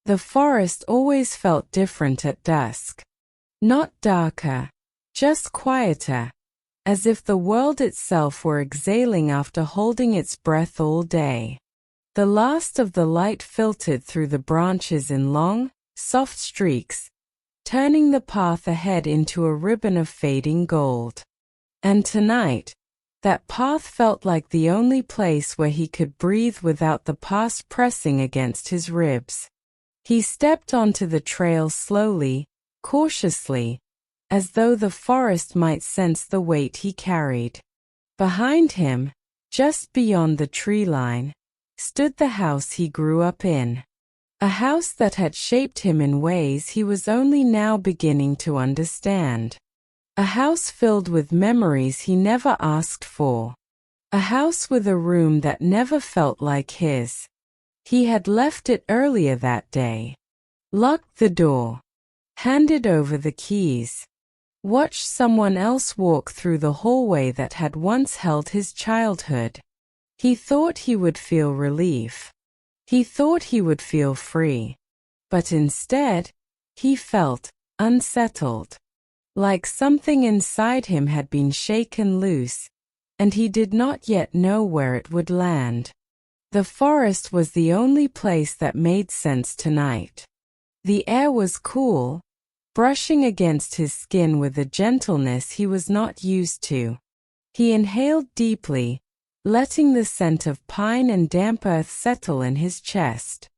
The forest always felt different at dusk. Not darker, just quieter, as if the world itself were exhaling after holding its breath all day. The last of the light filtered through the branches in long, soft streaks, turning the path ahead into a ribbon of fading gold. And tonight, that path felt like the only place where he could breathe without the past pressing against his ribs. He stepped onto the trail slowly, cautiously, as though the forest might sense the weight he carried. Behind him, just beyond the tree line, stood the house he grew up in. A house that had shaped him in ways he was only now beginning to understand. A house filled with memories he never asked for. A house with a room that never felt like his. He had left it earlier that day. Locked the door. Handed over the keys. Watched someone else walk through the hallway that had once held his childhood. He thought he would feel relief. He thought he would feel free. But instead, he felt unsettled. Like something inside him had been shaken loose, and he did not yet know where it would land. The forest was the only place that made sense tonight. The air was cool, brushing against his skin with a gentleness he was not used to. He inhaled deeply, letting the scent of pine and damp earth settle in his chest.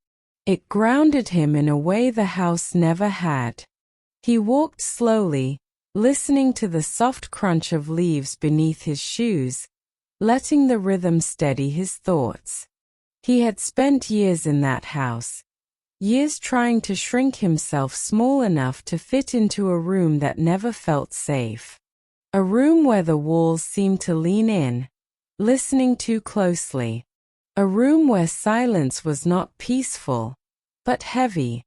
It grounded him in a way the house never had. He walked slowly, listening to the soft crunch of leaves beneath his shoes, letting the rhythm steady his thoughts. He had spent years in that house, years trying to shrink himself small enough to fit into a room that never felt safe. A room where the walls seemed to lean in, listening too closely. A room where silence was not peaceful, but heavy.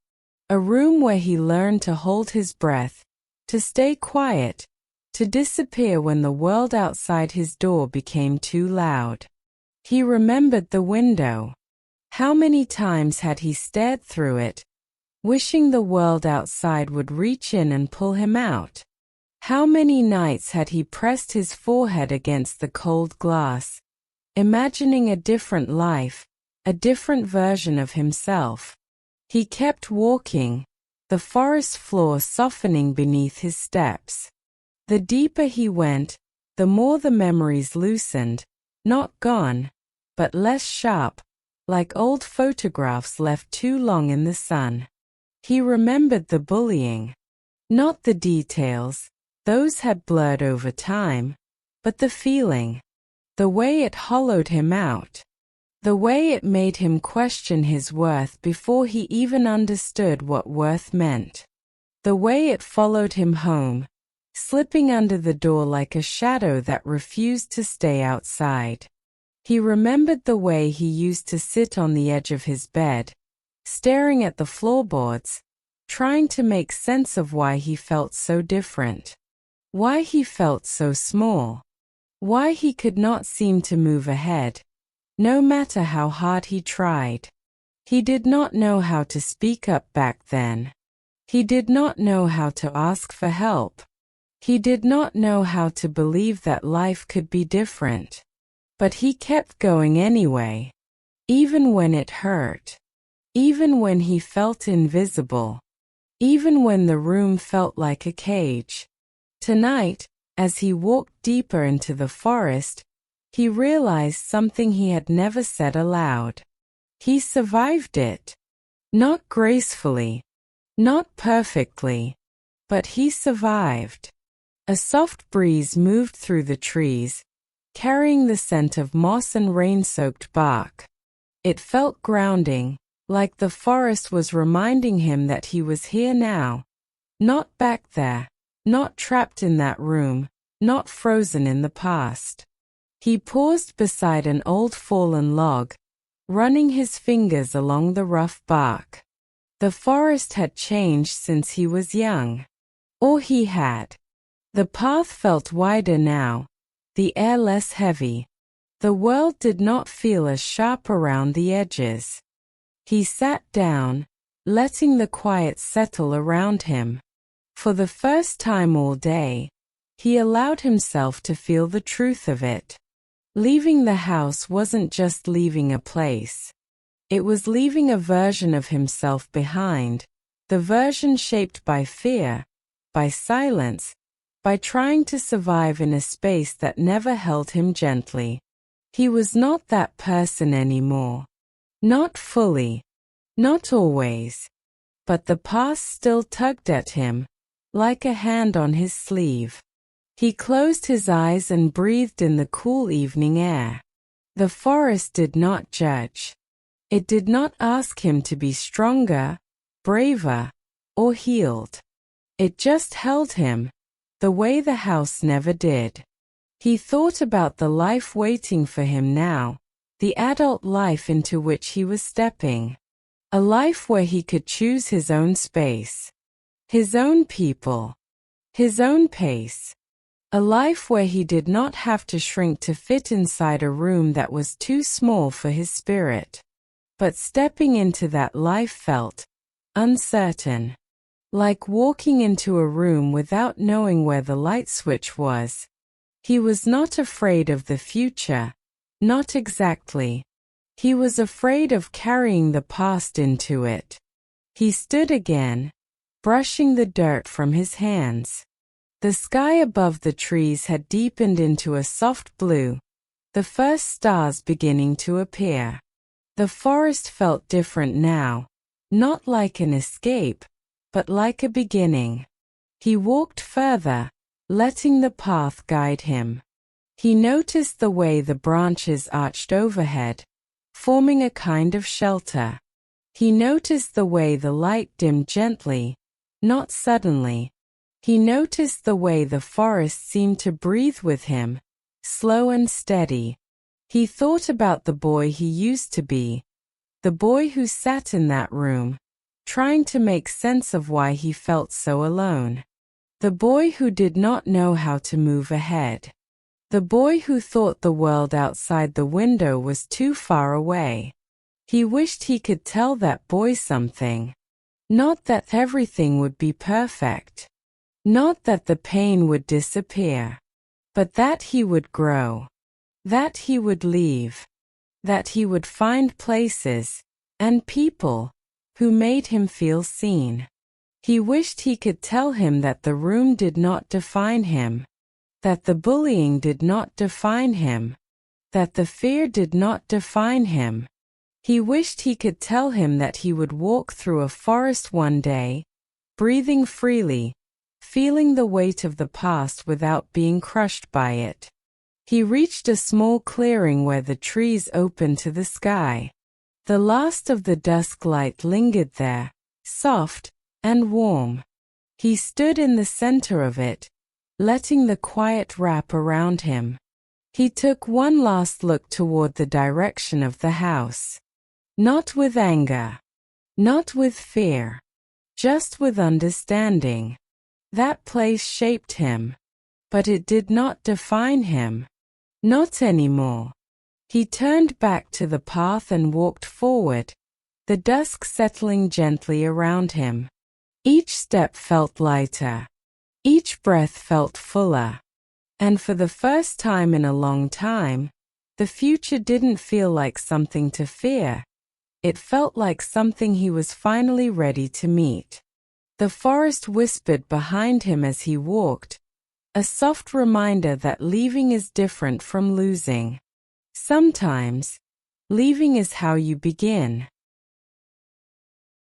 A room where he learned to hold his breath, to stay quiet, to disappear when the world outside his door became too loud. He remembered the window. How many times had he stared through it, wishing the world outside would reach in and pull him out? How many nights had he pressed his forehead against the cold glass, imagining a different life, a different version of himself? He kept walking, the forest floor softening beneath his steps. The deeper he went, the more the memories loosened, not gone, but less sharp, like old photographs left too long in the sun. He remembered the bullying. Not the details, those had blurred over time, but the feeling. The way it hollowed him out. The way it made him question his worth before he even understood what worth meant. The way it followed him home, slipping under the door like a shadow that refused to stay outside. He remembered the way he used to sit on the edge of his bed, staring at the floorboards, trying to make sense of why he felt so different. Why he felt so small. Why he could not seem to move ahead, no matter how hard he tried. He did not know how to speak up back then. He did not know how to ask for help. He did not know how to believe that life could be different. But he kept going anyway. Even when it hurt. Even when he felt invisible. Even when the room felt like a cage. Tonight, as he walked deeper into the forest, he realized something he had never said aloud. He survived it. Not gracefully. Not perfectly. But he survived. A soft breeze moved through the trees, carrying the scent of moss and rain-soaked bark. It felt grounding, like the forest was reminding him that he was here now. Not back there, not trapped in that room, not frozen in the past. He paused beside an old fallen log, running his fingers along the rough bark. The forest had changed since he was young. Or he had. The path felt wider now, the air less heavy. The world did not feel as sharp around the edges. He sat down, letting the quiet settle around him. For the first time all day, he allowed himself to feel the truth of it. Leaving the house wasn't just leaving a place. It was leaving a version of himself behind, the version shaped by fear, by silence, by trying to survive in a space that never held him gently. He was not that person anymore. Not fully. Not always. But the past still tugged at him, like a hand on his sleeve. He closed his eyes and breathed in the cool evening air. The forest did not judge. It did not ask him to be stronger, braver, or healed. It just held him, the way the house never did. He thought about the life waiting for him now, the adult life into which he was stepping. A life where he could choose his own space, his own people, his own pace. A life where he did not have to shrink to fit inside a room that was too small for his spirit. But stepping into that life felt uncertain, like walking into a room without knowing where the light switch was. He was not afraid of the future, not exactly. He was afraid of carrying the past into it. He stood again, brushing the dirt from his hands. The sky above the trees had deepened into a soft blue, the first stars beginning to appear. The forest felt different now, not like an escape, but like a beginning. He walked further, letting the path guide him. He noticed the way the branches arched overhead, forming a kind of shelter. He noticed the way the light dimmed gently, not suddenly. He noticed the way the forest seemed to breathe with him, slow and steady. He thought about the boy he used to be, the boy who sat in that room, trying to make sense of why he felt so alone. The boy who did not know how to move ahead. The boy who thought the world outside the window was too far away. He wished he could tell that boy something. Not that everything would be perfect. Not that the pain would disappear. But that he would grow. That he would leave. That he would find places, and people, who made him feel seen. He wished he could tell him that the room did not define him. That the bullying did not define him. That the fear did not define him. He wished he could tell him that he would walk through a forest one day, breathing freely, feeling the weight of the past without being crushed by it. He reached a small clearing where the trees opened to the sky. The last of the dusk light lingered there, soft and warm. He stood in the center of it, letting the quiet wrap around him. He took one last look toward the direction of the house. Not with anger. Not with fear. Just with understanding. That place shaped him. But it did not define him. Not anymore. He turned back to the path and walked forward, the dusk settling gently around him. Each step felt lighter. Each breath felt fuller. And for the first time in a long time, the future didn't feel like something to fear. It felt like something he was finally ready to meet. The forest whispered behind him as he walked, a soft reminder that leaving is different from losing. Sometimes, leaving is how you begin.